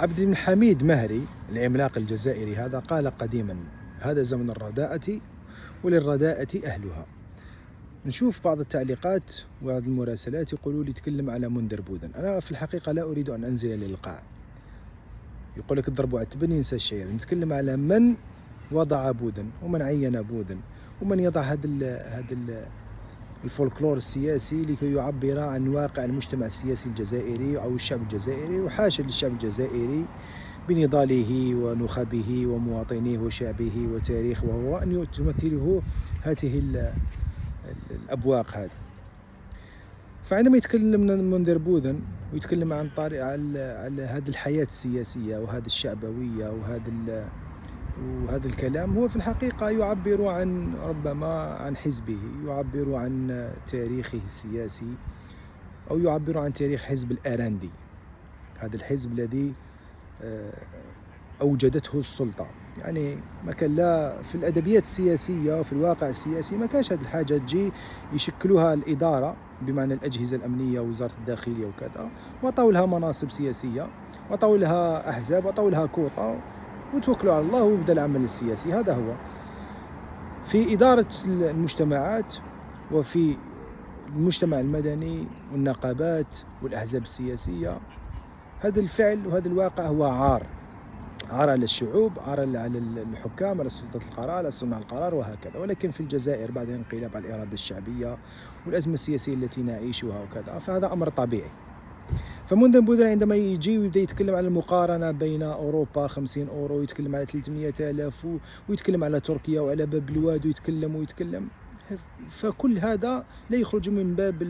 عبد الحميد مهري العملاق الجزائري هذا قال قديما: هذا زمن الرداءة وللرداءة أهلها. نشوف بعض التعليقات وبعض المراسلات يقولوا لي تكلم على منذر بودن. أنا في الحقيقة لا أريد أن أنزل للقاع. يقول لك الضرب على التبن ينسى الشعير. نتكلم على من وضع بودن ومن عين بودن ومن يضع هذا الفولكلور السياسي لكي يعبر عن واقع المجتمع السياسي الجزائري أو الشعب الجزائري، وحاشا للشعب الجزائري بنضاله ونخبه ومواطنيه وشعبه وتاريخه، وهو أن تمثله هذه الأبواق هذه. فعندما يتكلم منذر بودن ويتكلم عن طارئ على هذه الحياة السياسية وهذه الشعبوية وهذا الكلام، هو في الحقيقة يعبر عن ربما عن حزبه، يعبر عن تاريخه السياسي، أو يعبر عن تاريخ حزب الأراندي، هذا الحزب الذي أوجدته السلطة. يعني ما كان لا في الأدبيات السياسية وفي الواقع السياسي ما كانش هذه الحاجة تجي يشكلوها الإدارة بمعنى الأجهزة الأمنية ووزارة الداخلية وكذا، وعطوا لها مناصب سياسية وعطوا لها أحزاب وعطوا لها كوطة وتوكلوا على الله ويبدأ العمل السياسي. هذا هو في إدارة المجتمعات وفي المجتمع المدني والنقابات والأحزاب السياسية. هذا الفعل وهذا الواقع هو عار على الشعوب، عار على الحكام، على سلطة القرار، على صناع القرار وهكذا. ولكن في الجزائر بعد الانقلاب على الإرادة الشعبية والأزمة السياسية التي نعيشها وكذا، فهذا أمر طبيعي. فمنذر بودن عندما يجي ويبدأ يتكلم على المقارنة بين أوروبا 50 أورو، ويتكلم على 300,000، ويتكلم على تركيا وعلى باب الواد، ويتكلم، فكل هذا لا يخرج من باب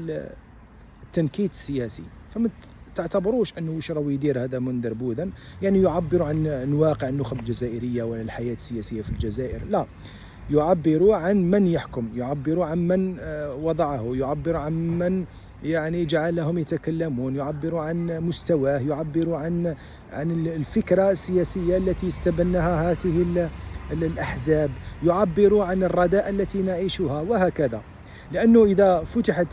التنكيت السياسي. فما تعتبروش أنه وش راهو يدير هذا منذر بودن، يعني يعبر عن واقع النخب الجزائرية ولا الحياة السياسية في الجزائر. لا، يعبر عن من يحكم، يعبر عن من وضعه، يعبر عن من يعني جعلهم يتكلمون، يعبر عن مستواه، يعبر عن الفكرة السياسية التي تتبناها هذه الأحزاب، يعبر عن الرداء التي نعيشها وهكذا. لأنه إذا فتحت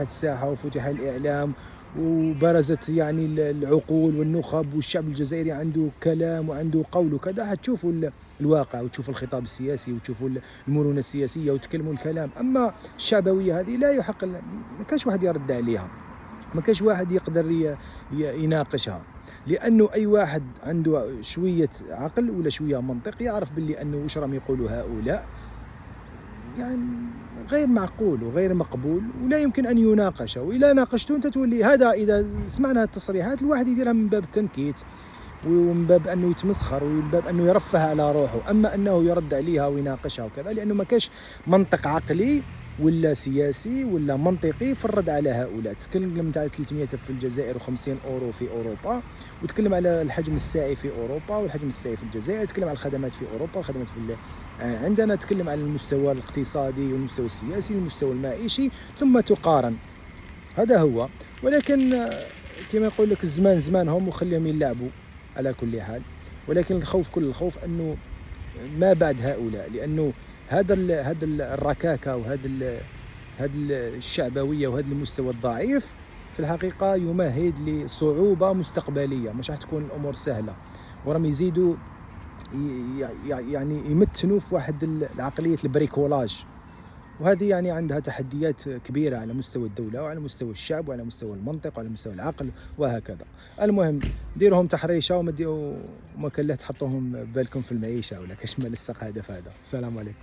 الساحة وفتح الإعلام وبرزت يعني العقول والنخب والشعب الجزائري عنده كلام وعنده قول وكذا، حتشوفوا الواقع وتشوفوا الخطاب السياسي وتشوفوا المرونة السياسية وتكلموا الكلام. أما الشعبوية هذه لا يحق، ما كانش واحد يرد عليها، ما كانش واحد يقدر يناقشها، لأنه أي واحد عنده شوية عقل ولا شوية منطق يعرف باللي أنه وش راهم يقولوا هؤلاء يعني غير معقول وغير مقبول ولا يمكن أن يناقش. وإذا ناقشته أنت تولي هذا، إذا سمعنا التصريحات الواحد يديرها من باب التنكيت ومن باب أنه يتمسخر ومن باب أنه يرفه على روحه، أما أنه يرد عليها ويناقشها وكذا، لأنه ما كاش منطق عقلي ولا سياسي ولا منطقي في الرد على هؤلاء. تكلم على 300 في الجزائر و50 أورو في أوروبا، وتكلم على الحجم الساعي في أوروبا والحجم الساعي في الجزائر، تكلم على الخدمات في أوروبا والخدمات في عندنا، تكلم على المستوى الاقتصادي والمستوى السياسي والمستوى المعيشي، ثم تقارن. هذا هو. ولكن كما يقول لك الزمان زمانهم وخليهم يلعبوا على كل حال. ولكن الخوف كل الخوف أنه ما بعد هؤلاء، لأنه هذا الركاكة وهذا الشعبوية وهذا المستوى الضعيف في الحقيقة يمهد لصعوبة مستقبلية، مش راح تكون الأمور سهلة، ورم يزيدوا يعني يمتنوا في واحد العقلية البريكولاج، وهذه يعني عندها تحديات كبيرة على مستوى الدولة وعلى مستوى الشعب وعلى مستوى المنطق وعلى مستوى العقل وهكذا. المهم ديروهم تحريشة وما كان لا تحطوهم بالكم في المعيشة ولا كاش ما للسق هدف. هذا السلام عليكم.